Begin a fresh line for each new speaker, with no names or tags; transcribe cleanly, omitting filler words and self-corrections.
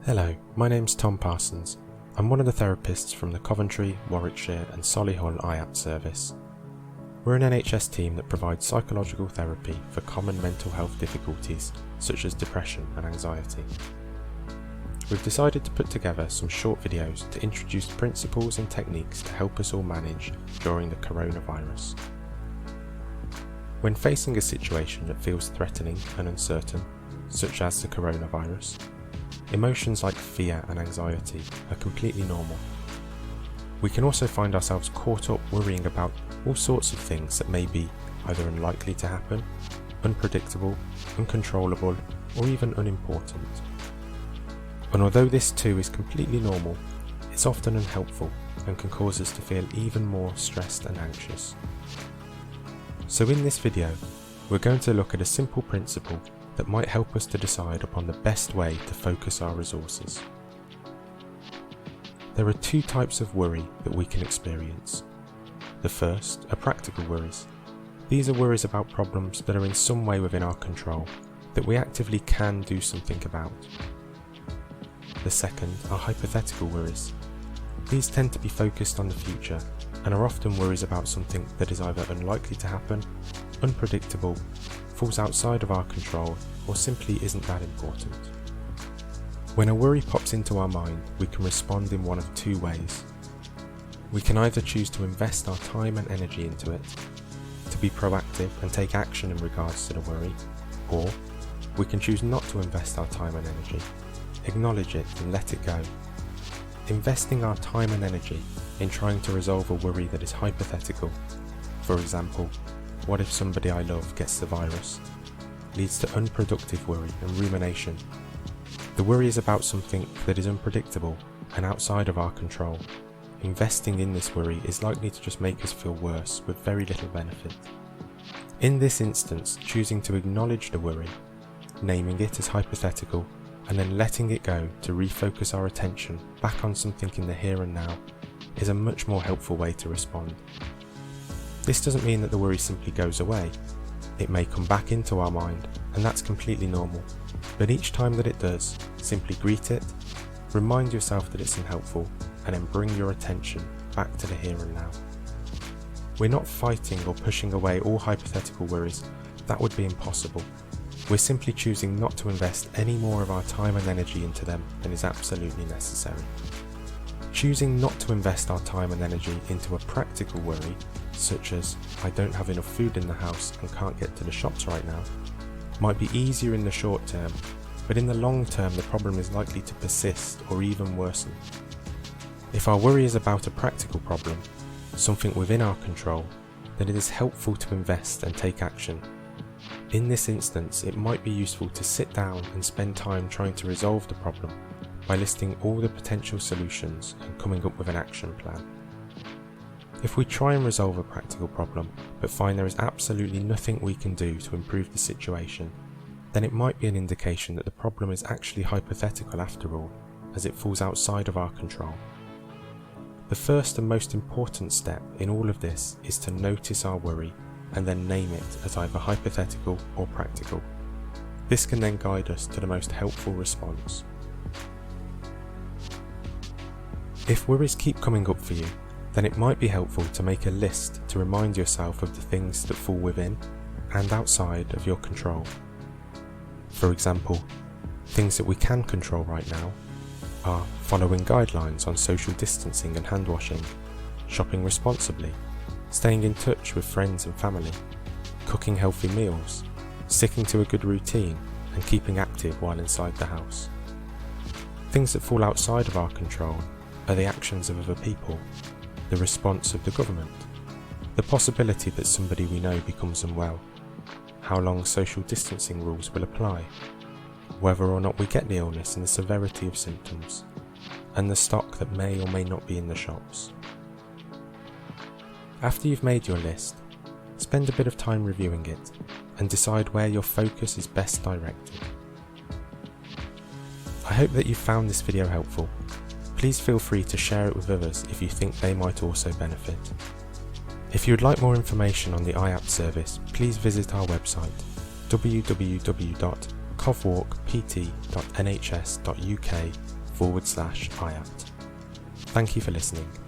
Hello, my name's Tom Parsons. I'm one of the therapists from the Coventry, Warwickshire and Solihull IAPT service. We're an NHS team that provides psychological therapy for common mental health difficulties such as depression and anxiety. We've decided to put together some short videos to introduce principles and techniques to help us all manage during the coronavirus. When facing a situation that feels threatening and uncertain, such as the coronavirus, emotions like fear and anxiety are completely normal. We can also find ourselves caught up worrying about all sorts of things that may be either unlikely to happen, unpredictable, uncontrollable, or even unimportant. And although this too is completely normal, it's often unhelpful and can cause us to feel even more stressed and anxious. So in this video, we're going to look at a simple principle that might help us to decide upon the best way to focus our resources. There are two types of worry that we can experience. The first are practical worries. These are worries about problems that are in some way within our control, that we actively can do something about. The second are hypothetical worries. These tend to be focused on the future and are often worries about something that is either unlikely to happen, unpredictable, falls outside of our control, or simply isn't that important. When a worry pops into our mind, we can respond in one of two ways. We can either choose to invest our time and energy into it, to be proactive and take action in regards to the worry, or we can choose not to invest our time and energy, acknowledge it and let it go. Investing our time and energy in trying to resolve a worry that is hypothetical, for example, what if somebody I love gets the virus, leads to unproductive worry and rumination. The worry is about something that is unpredictable and outside of our control. Investing in this worry is likely to just make us feel worse with very little benefit. In this instance, choosing to acknowledge the worry, naming it as hypothetical, and then letting it go to refocus our attention back on something in the here and now is a much more helpful way to respond. This doesn't mean that the worry simply goes away. It may come back into our mind, and that's completely normal. But each time that it does, simply greet it, remind yourself that it's unhelpful, and then bring your attention back to the here and now. We're not fighting or pushing away all hypothetical worries. That would be impossible. We're simply choosing not to invest any more of our time and energy into them than is absolutely necessary. Choosing not to invest our time and energy into a practical worry, such as I don't have enough food in the house and can't get to the shops right now, might be easier in the short term, but in the long term the problem is likely to persist or even worsen. If our worry is about a practical problem, something within our control, then it is helpful to invest and take action. In this instance, it might be useful to sit down and spend time trying to resolve the problem by listing all the potential solutions and coming up with an action plan. If we try and resolve a practical problem but find there is absolutely nothing we can do to improve the situation, then it might be an indication that the problem is actually hypothetical after all, as it falls outside of our control. The first and most important step in all of this is to notice our worry and then name it as either hypothetical or practical. This can then guide us to the most helpful response. If worries keep coming up for you, then it might be helpful to make a list to remind yourself of the things that fall within and outside of your control. For example, things that we can control right now are following guidelines on social distancing and hand washing, shopping responsibly, staying in touch with friends and family, cooking healthy meals, sticking to a good routine, and keeping active while inside the house. Things that fall outside of our control are the actions of other people, the response of the government, the possibility that somebody we know becomes unwell, how long social distancing rules will apply, whether or not we get the illness and the severity of symptoms, and the stock that may or may not be in the shops. After you've made your list, spend a bit of time reviewing it and decide where your focus is best directed. I hope that you found this video helpful. Please feel free to share it with others if you think they might also benefit. If you would like more information on the IAPT service, please visit our website www.covwalkpt.nhs.uk
www.parsons.org.uk/IAT. Thank you for listening.